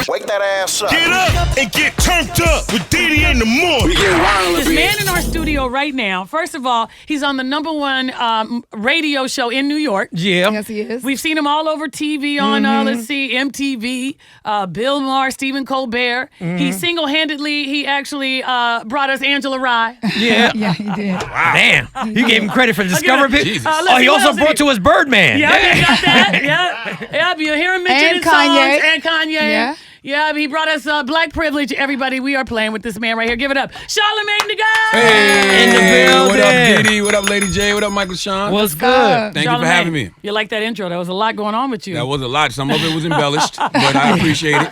Wake that ass up. Get up and get turned up with DeDe In The Morning. We get wild. This man in our studio right now, first of all, he's on the #1 radio show in New York. Yeah. Yes, he is. We've seen him all over TV on, let's see, MTV, Bill Maher, Stephen Colbert. He single-handedly, he actually brought us Angela Rye. Yeah. Yeah, he did. Wow. Damn. You gave him credit for the Discover pick. Jesus. Oh, he also brought to us Birdman. Yeah, you got that. Yeah, you hear him mention And his Kanye. songs. And Kanye. Yeah. Yeah, he brought us Black Privilege. Everybody, we are playing with this man right here. Give it up. Charlamagne the guy. Hey, In the building. What up, DeDe? What up, Lady J? What up, Michael Sean? What's good? up? Thank you for having me. You like that intro? There was a lot going on with you. That was a lot. Some of it was embellished, but I appreciate it.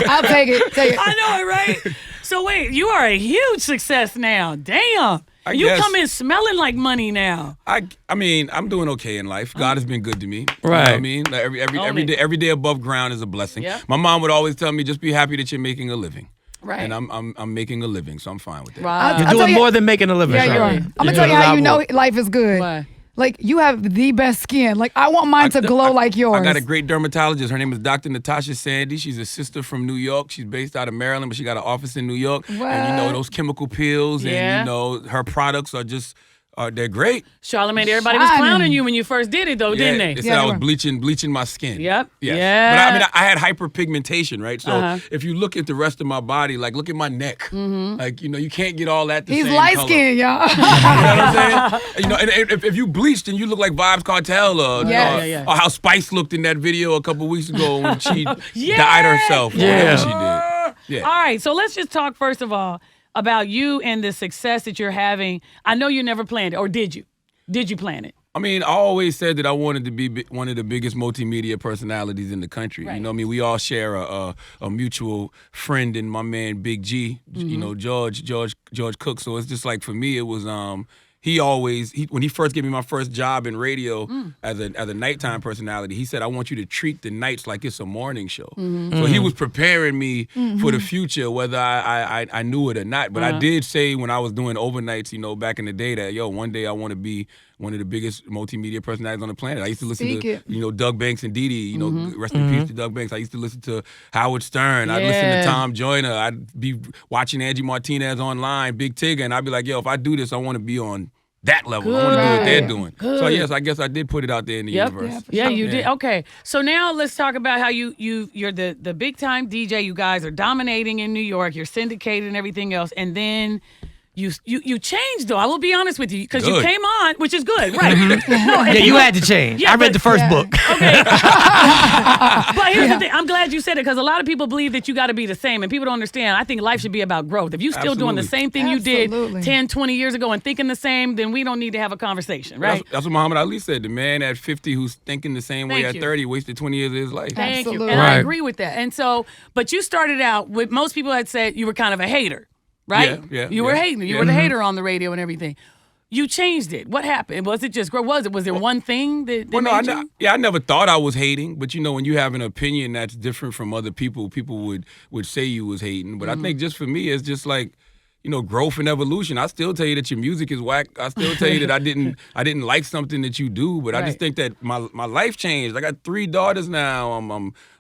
I'll take it. Take it. I know it, right? So wait, you are a huge success now. Damn. You guess. come in smelling like money now. I mean, I'm doing okay in life. God has been good to me. You know Right. what I mean? Like every day above ground is a blessing. Yep. My mom would always tell me, just be happy that you're making a living. Right. And I'm making a living, so I'm fine with that. Right. You're I'll tell doing you- more than making a living. Yeah, you are. Charlie. I'm gonna tell you how you know more. life is good. Why? Like you have the best skin. Like I want mine to glow like yours. I got a great dermatologist. Her name is Dr. Natasha Sandy. She's a sister from New York. She's based out of Maryland, but she got an office in New York. And you know, those chemical pills Yeah. and you know, her products are just they're great. Charlamagne, everybody was Shining. clowning you when you first did it, though, didn't they? They said Yeah, I they was were. bleaching my skin. Yep. Yes. Yeah. But I mean, I had hyperpigmentation, right? So Uh-huh. if you look at the rest of my body, like look at my neck, like you know, you can't get all that. The He's same light color. skinned, y'all. You know what I'm saying? You know, and if you bleached and you look like Vibes Cartel or, Yes. Yeah. or how Spice looked in that video a couple weeks ago when she Yeah. dyed herself. Or Yeah. whatever she did. Yeah. All right, so let's just talk first of all about you and the success that you're having. I know you never planned it, or did you? Did you plan it? I mean, I always said that I wanted to be one of the biggest multimedia personalities in the country. Right. You know what I mean? We all share a mutual friend in my man Big G, you know, George Cook. So it's just like for me, it was when he first gave me my first job in radio as a nighttime personality, he said, I want you to treat the nights like it's a morning show. So he was preparing me for the future, whether I knew it or not. But I did say when I was doing overnights, you know, back in the day that, one day I want to be one of the biggest multimedia personalities on the planet. I used to listen Speak to, it. you know, Doug Banks and DeDe, you know, rest in peace to Doug Banks. I used to listen to Howard Stern. I'd listen to Tom Joyner. I'd be watching Angie Martinez online, Big Tigger, and I'd be like, if I do this, I want to be on that level. I want to do what they're doing. So yes, I guess I did put it out there in the universe. Yeah, you did. Okay, so now let's talk about how you're the big time DJ. You guys are dominating in New York. You're syndicated and everything else, and then. You changed though. I will be honest with you because you Good. came on, which is good, right? Yeah, you had to change. Yeah, I read but- the first Yeah. book. Okay. But here's the thing. I'm glad you said it because a lot of people believe that you got to be the same, and people don't understand. I think life should be about growth. If you're still doing the Absolutely. same thing you Absolutely. did 10, 20 years ago and thinking the same, then we don't need to have a conversation, right? That's what Muhammad Ali said. The man at 50 who's thinking the same way Thank at you. 30 wasted 20 years of his life. Thank you. Absolutely. And I Right. agree with that. And so, but you started out with most people had said you were kind of a hater, right? Yeah, You were yeah, hating. You yeah. were the hater on the radio and everything. You changed it. What happened? Was it just growth? Was there one thing that Well, no, made you? I never thought I was hating, but you know, when you have an opinion that's different from other people, people would say you was hating. But I think just for me, it's just like, you know, growth and evolution. I still tell you that your music is whack. I still tell you that I didn't like something that you do, but I just Right. think that my life changed. I got 3 daughters now.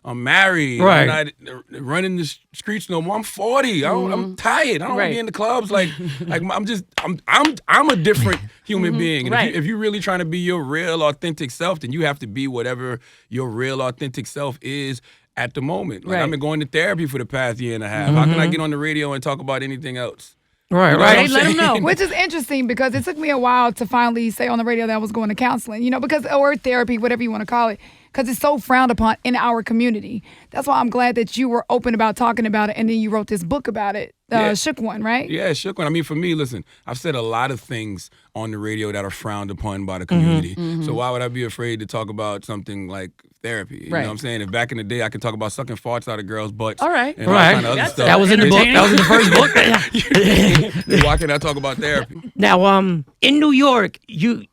I'm married. Right. I'm not running the streets no more. I'm 40. I'm tired. I don't want Right. to be in the clubs. Like I'm a different human being. And Right. if you're really trying to be your real, authentic self, then you have to be whatever your real, authentic self is at the moment. Like Right. I've been going to therapy for the past year and a half. How can I get on the radio and talk about anything else? Right, You know right. what I'm Let 'em know. saying? Which is interesting because it took me a while to finally say on the radio that I was going to counseling, or therapy, whatever you want to call it, because it's so frowned upon in our community. That's why I'm glad that you were open about talking about it, and then you wrote this book about it, Yeah. Shook One, right? Yeah, it shook one. I mean, for me, listen, I've said a lot of things on the radio that are frowned upon by the community. So why would I be afraid to talk about something like therapy? You know Right. what I'm saying? If back in the day I could talk about sucking farts out of girls' butts. All right. And all Right. kind of other That's- stuff. That was in the book. That was in the first book. Then why can't I talk about therapy? Now, in New York, you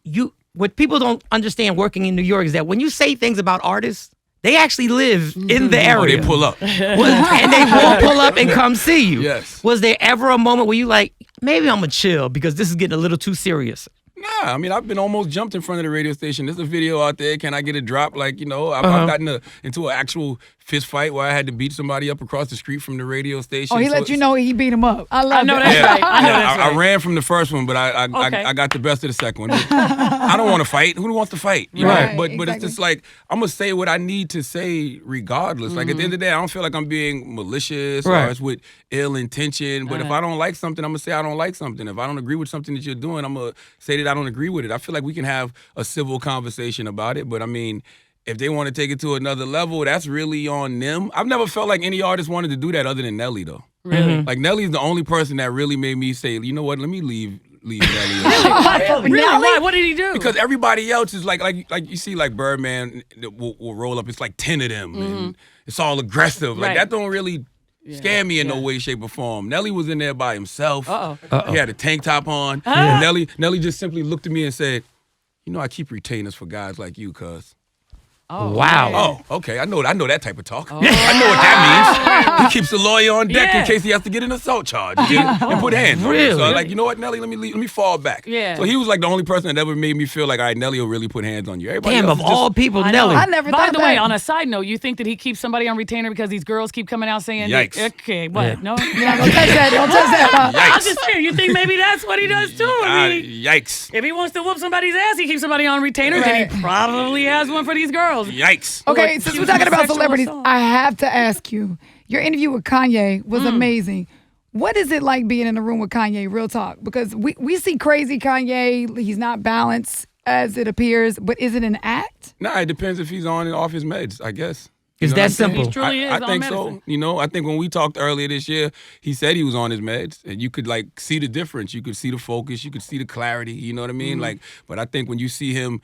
what people don't understand working in New York is that when you say things about artists, they actually live in the Oh, area. they pull up. And they will pull up and come see you. Yes. Was there ever a moment where you like, maybe I'm gonna chill because this is getting a little too serious? No, Nah, I mean, I've been almost jumped in front of the radio station. There's a video out there. Can I get a drop? Like, I've gotten into an actual fist fight where I had to beat somebody up across the street from the radio station. Oh, he let you know he beat him up. I love know it. that's right. I know that's right. I ran from the first one, but I got the best of the second one. I don't want to fight. Who wants to fight? You know? Right, But exactly. it's just like, I'm going to say what I need to say regardless. Like, at the end of the day, I don't feel like I'm being malicious or it's with ill intention. But if I don't like something, I'm going to say I don't like something. If I don't agree with something that you're doing, I'm going to say that I don't agree with it. I feel like we can have a civil conversation about it. But, I mean, if they want to take it to another level, that's really on them. I've never felt like any artist wanted to do that other than Nelly, though. Really? Like, Nelly's the only person that really made me say, you know what, let me leave Nelly alone. Really? Why? What did he do? Because everybody else is like you see, like Birdman will roll up. It's like 10 of them, and it's all aggressive. Like Right. that don't really scare me in no way, shape, or form. Nelly was in there by himself. He had a tank top on. And Nelly just simply looked at me and said, I keep retainers for guys like you, cuz. Oh, Wow. Oh, okay. I know that type of talk. I know what that means. He keeps the lawyer on deck in case he has to get an assault charge and put hands on him. So I'm like, you know what, Nelly, let me fall back. Yeah. So he was like the only person that ever made me feel like, all right, Nelly will really put hands on you. Everybody Damn, else of is just- all people, I know. Nelly. I never By thought the that. way, on a side note, you think that he keeps somebody on retainer because these girls keep coming out saying, Yikes. Okay, what? Yeah. No? Don't touch that. Don't touch that. I'm Yikes. just saying, you think maybe that's what he does too? I mean, Yikes. if he wants to whoop somebody's ass, he keeps somebody on retainer, then he probably has one for these girls. Yikes. Okay, Or since she we're was talking a about sexual celebrities, assault. I have to ask you. Your interview with Kanye was amazing. What is it like being in a room with Kanye, real talk? Because we see crazy Kanye. He's not balanced as it appears, but is it an act? Nah, it depends if he's on and off his meds, I guess. It's know that what I'm saying? simple. He truly is I on think medicine. so. I think when we talked earlier this year, he said he was on his meds, and you could like see the difference. You could see the focus. You could see the clarity. You know what I mean? Like, but I think when you see him,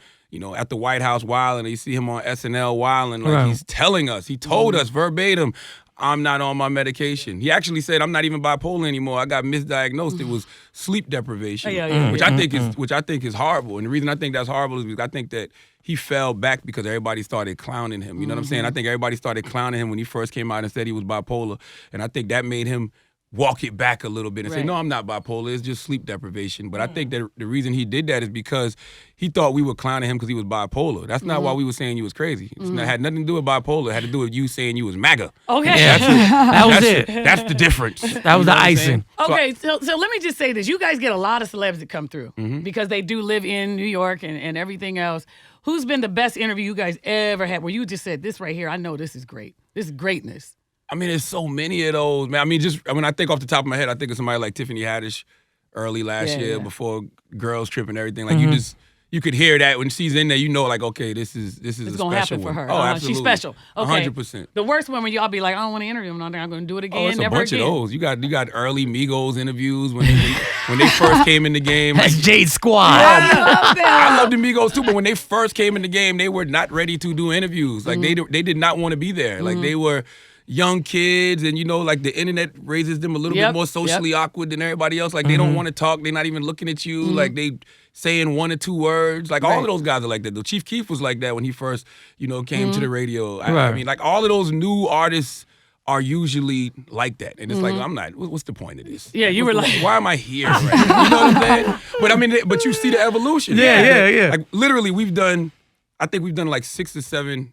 at the White House wilding, and you see him on SNL wilding, like Right. he's telling us, he told us verbatim, I'm not on my medication. He actually said, I'm not even bipolar anymore. I got misdiagnosed. It was sleep deprivation, Yeah. which I think is horrible. And the reason I think that's horrible is because I think that he fell back because everybody started clowning him. You know what I'm saying? I think everybody started clowning him when he first came out and said he was bipolar. And I think that made him walk it back a little bit and say, Right. no, I'm not bipolar. It's just sleep deprivation. But I think that the reason he did that is because he thought we were clowning him because he was bipolar. That's not why we were saying you was crazy. It had nothing to do with bipolar. It had to do with you saying you was MAGA. Okay. Yeah. That was it. That's the difference. That was the icing. Okay, so let me just say this. You guys get a lot of celebs that come through Mm-hmm. because they do live in New York and everything else. Who's been the best interview you guys ever had where you just said, this right here, I know this is great. This is greatness. I mean, there's so many of those, man. I mean, just when I think off the top of my head, I think of somebody like Tiffany Haddish early last year before Girls Trip and everything. Like you could hear that when she's in there, like, okay, this is It's a gonna special happen for one. her. Oh, absolutely. She's special. Okay. 100%. The worst one when y'all be like, I don't want to interview him. I'm going to do it again. Oh, it's a never bunch again. of those. You got early Migos interviews when they first came in the game. That's Jade Squad. I love the Migos too, but when they first came in the game, they were not ready to do interviews. Like they did not want to be there. Like they were young kids, and like the internet raises them a little bit more socially awkward than everybody else. Like they don't want to talk. They're not even looking at you. Like they saying one or two words. Like all of those guys are like that. Though Chief Keef was like that when he first came to the radio. I mean, like all of those new artists are usually like that. And it's like, I'm not, what's the point of this? Yeah, you were like- why am I here? Right? You know what I'm saying? But I mean, but you see the evolution. Yeah. Like literally I think we've done like 6 or 7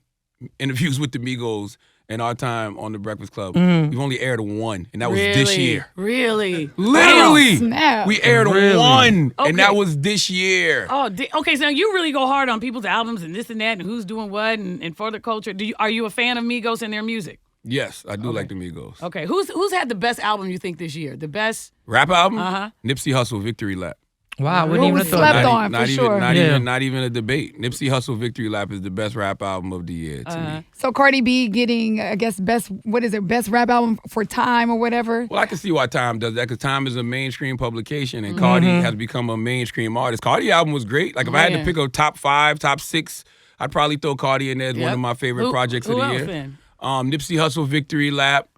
interviews with the Migos in our time on the Breakfast Club. We've only aired 1, and that was this year. Really? Literally, Snap. we aired Really? 1, Okay. and that was this year. Oh, okay. So you really go hard on people's albums and this and that and who's doing what and for the culture. Are you a fan of Migos and their music? Yes, I do like the Migos. Okay. Who's had the best album you think this year? The best? Rap album? Uh-huh. Nipsey Hussle, Victory Lap. Wow, wouldn't What even was have thought slept that. on, for sure. Not even a debate. Nipsey Hussle, Victory Lap is the best rap album of the year to me. So Cardi B getting, I guess, best rap album for Time or whatever. Well, I can see why Time does that because Time is a mainstream publication and Cardi has become a mainstream artist. Cardi album was great. Like if I had to pick a top 5, top 6, I'd probably throw Cardi in there as one Yep. of my favorite Who- projects who of the else year. then? Nipsey Hussle, Victory Lap,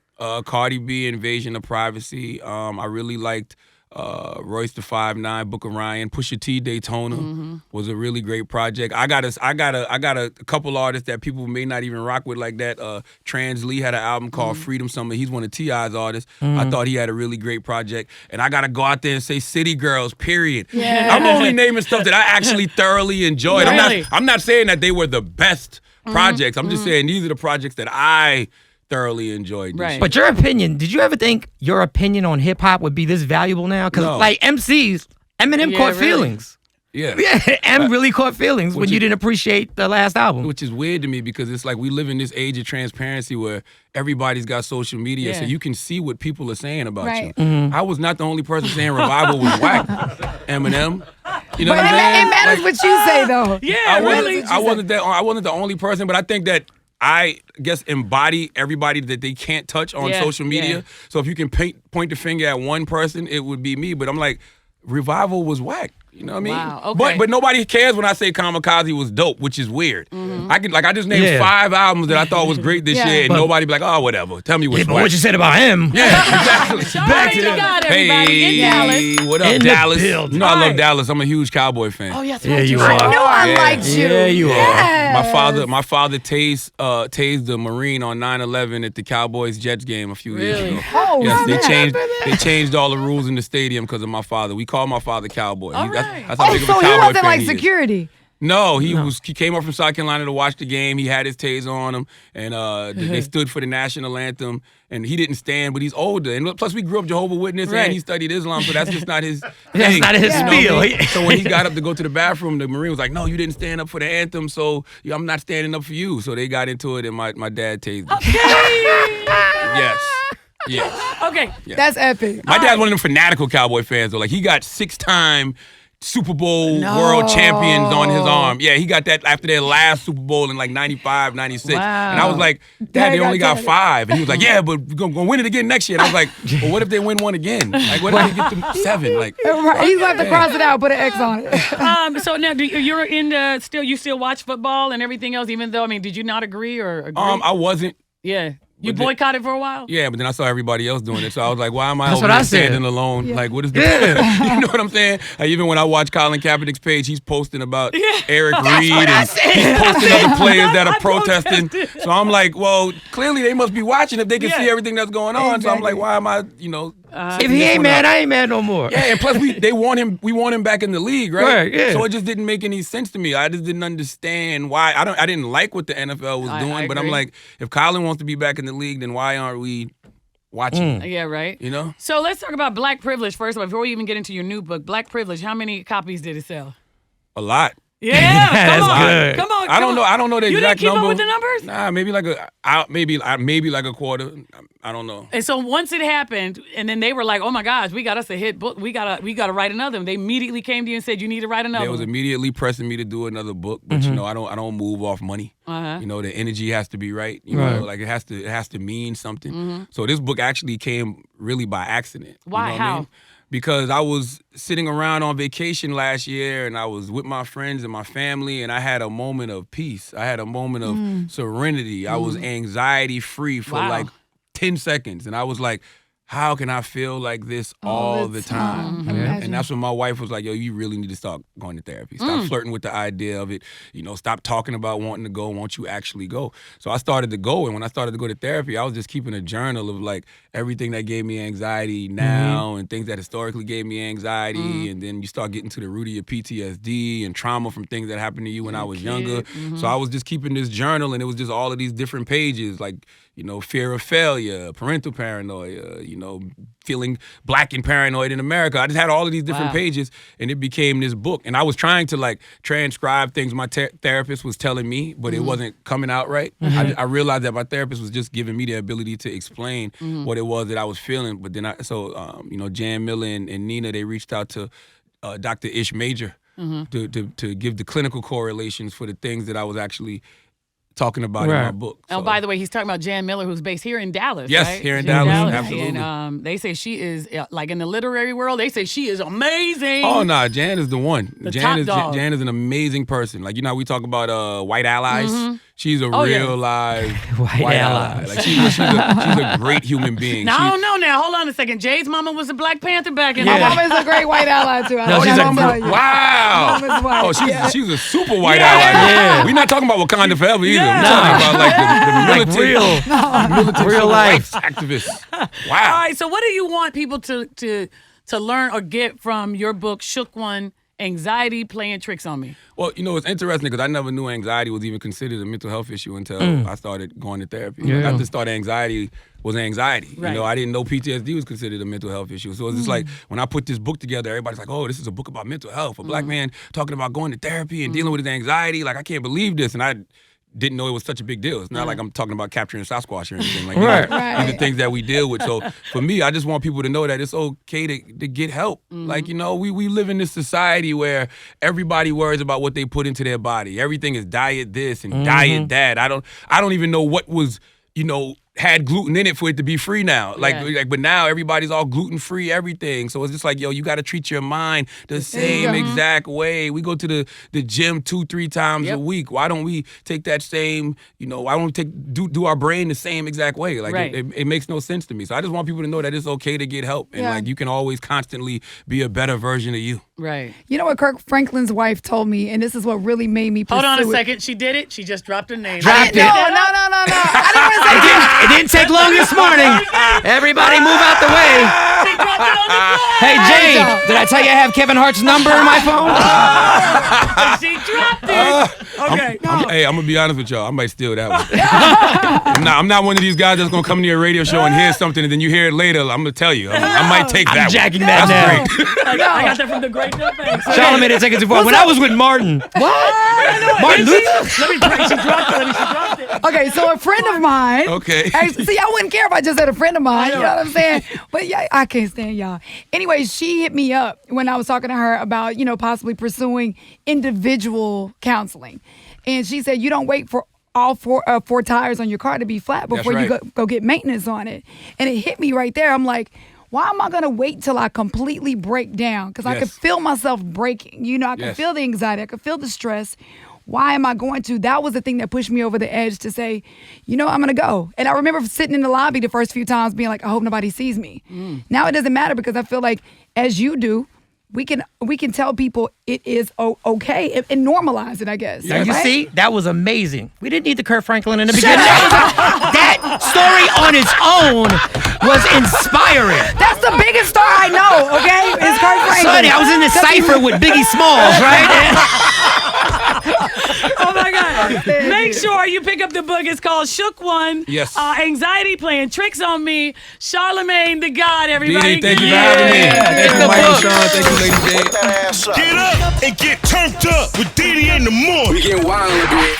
Cardi B, Invasion of Privacy. I really liked Royce the 5'9", Booker Ryan, Pusha T, Daytona was a really great project. I got a couple artists that people may not even rock with like that. Trans Lee had an album called Freedom Summer. He's one of T.I.'s artists. I thought he had a really great project. And I gotta go out there and say City Girls, period. Yeah. I'm only naming stuff that I actually thoroughly enjoyed. Really? I'm not saying that they were the best projects. I'm just saying these are the projects that I thoroughly enjoyed. Right. But your opinion, did you ever think your opinion on hip hop would be this valuable now? Because No. like MCs, Eminem Yeah, caught really. feelings. Yeah. Yeah, M really caught feelings when you didn't appreciate the last album. Which is weird to me because it's like we live in this age of transparency where everybody's got social media, so Yeah. you can see what people are saying about Right. you. I was not the only person saying Revival was whack. Eminem. You know But what I'm saying? it matters Like, what you say, though. Yeah, I really. wasn't the only person, but I think that I guess embody everybody that they can't touch on Yeah, social media. yeah. So if you can point the finger at one person, it would be me. But I'm like, Revival was whack. You know what I mean? Wow, okay. But nobody cares when I say Kamikaze was dope, which is weird. I just named Yeah. 5 albums that I thought was great this Yeah. year, and But- nobody be like, oh, whatever. Tell me what's Yeah, but whack. what you said about him? Yeah, exactly. Charlamagne, you got everybody in Dallas. What up, In the Dallas? building. You know I love Right. Dallas. I'm a huge Cowboy fan. Oh, yes. Yeah, right, you right. are. I knew I Yeah. liked you. Yeah, you are. Yes. My father tased the Marine on 9/11 at the Cowboys Jets game a few years Really? ago. Oh, Yes, what happened? they changed all the rules in the stadium because of my father. We call my father Cowboy. All That's right. how Oh, big of a so he Cowboy wasn't fan like he is. security. No, he came up from South Carolina to watch the game. He had his taser on him, and they stood for the national anthem. And he didn't stand, but he's older. And plus, we grew up Jehovah's Witness, Right. and he studied Islam, so that's just not his That's thing. not his You know what I spiel. mean? So when he got up to go to the bathroom, the Marine was like, "No, you didn't stand up for the anthem, so I'm not standing up for you." So they got into it, and my dad tased him. Yes. Yes. Okay. That's epic. My dad's one of them fanatical Cowboy fans, though. Like, he got 6-time Super Bowl world champions on his arm. Yeah, he got that after their last Super Bowl in like 95, 96. Wow. And I was like, Dad Dad, they got only got tatted. 5. And he was like, yeah, but we're going to win it again next year. And I was like, well, what if they win one again? Like, what if they get to 7? Like, Right. He's going to have to cross it out, put an X on it. So now you're in you still watch football and everything else, even though, I mean, did you not agree or agree? I wasn't. Yeah. You But the- boycotted for a while? Yeah, but then I saw everybody else doing it, so I was like, "Why am I That's over what I here said. standing alone? Like, what is the point? You know what I'm saying? Like, even when I watch Colin Kaepernick's page, he's posting about Eric Reed and he's posting other players that are I protesting. protested. So I'm like, well, clearly they must be watching if they can Yeah. see everything that's going on. So I'm like, Exactly. why am I, If he ain't mad, I ain't mad no more. Yeah, and plus we want him back in the league, right? Right, yeah. So it just didn't make any sense to me. I just didn't understand why. I didn't like what the NFL was I doing, but I'm agree. like, if Colin wants to be back in the league, then why aren't we watching? Yeah, right. You know? So let's talk about Black Privilege first of all. Before we even get into your new book, Black Privilege, how many copies did it sell? A lot. Yeah, That's come on, good. come on. I don't know. I don't know the You exact didn't keep number. up with the numbers? Nah, maybe like a quarter. I don't know. And so once it happened, and then they were like, "Oh my gosh, we got us a hit book. We gotta write another one." They immediately came to you and said, "You need to write another They was one." immediately pressing me to do another book, but you know, I don't move off money. Uh-huh. You know, the energy has to be right. You Right. know, like it has to mean something. So this book actually came really by accident. You Why? know what I How? mean? Because I was sitting around on vacation last year and I was with my friends and my family and I had a moment of peace. I had a moment of serenity. I was anxiety free for Wow. like 10 seconds. And I was like, how can I feel like this all the time? Imagine. And that's when my wife was like, yo, you really need to start going to therapy. Stop flirting with the idea of it. You know, stop talking about wanting to go. Won't you actually go? So I started to go. And when I started to go to therapy, I was just keeping a journal of like everything that gave me anxiety now and things that historically gave me anxiety. And then you start getting to the root of your PTSD and trauma from things that happened to you when I was younger. So I was just keeping this journal and it was just all of these different pages like, you know, fear of failure, parental paranoia, you know, feeling black and paranoid in America. I just had all of these different Wow. pages and it became this book. And I was trying to like transcribe things my therapist was telling me, but it wasn't coming out right. I realized that my therapist was just giving me the ability to explain what it was that I was feeling. But then you know, Jan Miller and Nina, they reached out to Dr. Ish Major to give the clinical correlations for the things that I was actually talking about in my Right. book. Oh, So- by the way, he's talking about Jan Miller, who's based here in Dallas. Yes, right? here in She's Dallas, absolutely. And they say she is like in the literary world. They say she is amazing. Oh nah, Jan is the one. The top dog. Jan is an amazing person. Like, you know how we talk about white allies. She's a real live White ally. Like she's a great human being. Now, I don't know now. Hold on a second. Jay's mama was a Black Panther back in My the day. mama is a great white ally too. No, she's a Wow. Mama's white. Oh, she's a super white ally. Yeah. We're not talking about Wakanda forever either. Yeah. We're talking about like the real militant civil life rights activists. All Wow. right. So, what do you want people to learn or get from your book, Shook One? Anxiety playing tricks on me. Well, it's interesting because I never knew anxiety was even considered a mental health issue until I started going to therapy. Yeah. I just thought anxiety was anxiety. Right. I didn't know PTSD was considered a mental health issue. So it's just like when I put this book together, everybody's like, oh, this is a book about mental health. A black man talking about going to therapy and dealing with his anxiety. Like, I can't believe this. And I didn't know it was such a big deal. It's not like I'm talking about capturing Sasquatch or anything. Like, these are things that we deal with. So for me, I just want people to know that it's okay to get help. Like, we live in this society where everybody worries about what they put into their body. Everything is diet this and diet that. I don't even know what was, had gluten in it for it to be free now. But now everybody's all gluten-free, everything. So it's just like, you got to treat your mind the same exact way. We go to the gym 2-3 times a week. Why don't we take that same, why don't we do our brain the same exact way? Like, it makes no sense to me. So I just want people to know that it's okay to get help. And like, you can always constantly be a better version of you. Right. You know what Kirk Franklin's wife told me, and this is what really made me pursue Hold on a it. second. She did it. She just dropped her name. No. I didn't want to say It didn't take long this morning. Everybody move out the way. She dropped it on the floor. Hey, Jay, did I tell you I have Kevin Hart's number in my phone? She dropped it. Okay. Hey, I'm gonna be honest with y'all. I might steal that one. I'm not one of these guys that's gonna come to your radio show and hear something and then you hear it later. I'm gonna tell you. I might take that. I'm jacking that now. That's great. I got that from the Great Dub Bank. Charlamagne didn't take it too far. When I was with Martin. What? Martin Luther? Let me break. She dropped it. Okay, so a friend of mine. Okay. See, I wouldn't care if I just had a friend of mine. You know what I'm saying? But yeah, I can't stand y'all. Anyway, she hit me up when I was talking to her about, possibly pursuing individual counseling. And she said, you don't wait for all four tires on your car to be flat before you go get maintenance on it. And it hit me right there. I'm like, why am I going to wait till I completely break down? Because I could feel myself breaking. I could feel the anxiety. I could feel the stress. Why am I going to? That was the thing that pushed me over the edge to say, I'm going to go. And I remember sitting in the lobby the first few times being like, I hope nobody sees me. Now it doesn't matter because I feel like, as you do, we can tell people it is okay and normalize it, I guess. Now, you see, that was amazing. We didn't need the Kirk Franklin in the beginning. That story on its own was inspiring. That's the biggest star I know, okay? It's Kirk Franklin. Sonny, I was in the cypher with Biggie Smalls, right? Oh my God. Make sure you pick up the book. It's called Shook One. Yes. Anxiety playing tricks on me. Charlamagne the God, everybody. DeDe, thank you for having me. Thank you, Mike and Sean. Thank you, Lady J. Get up and get turned up with DeDe in the morning. We get wild a bit.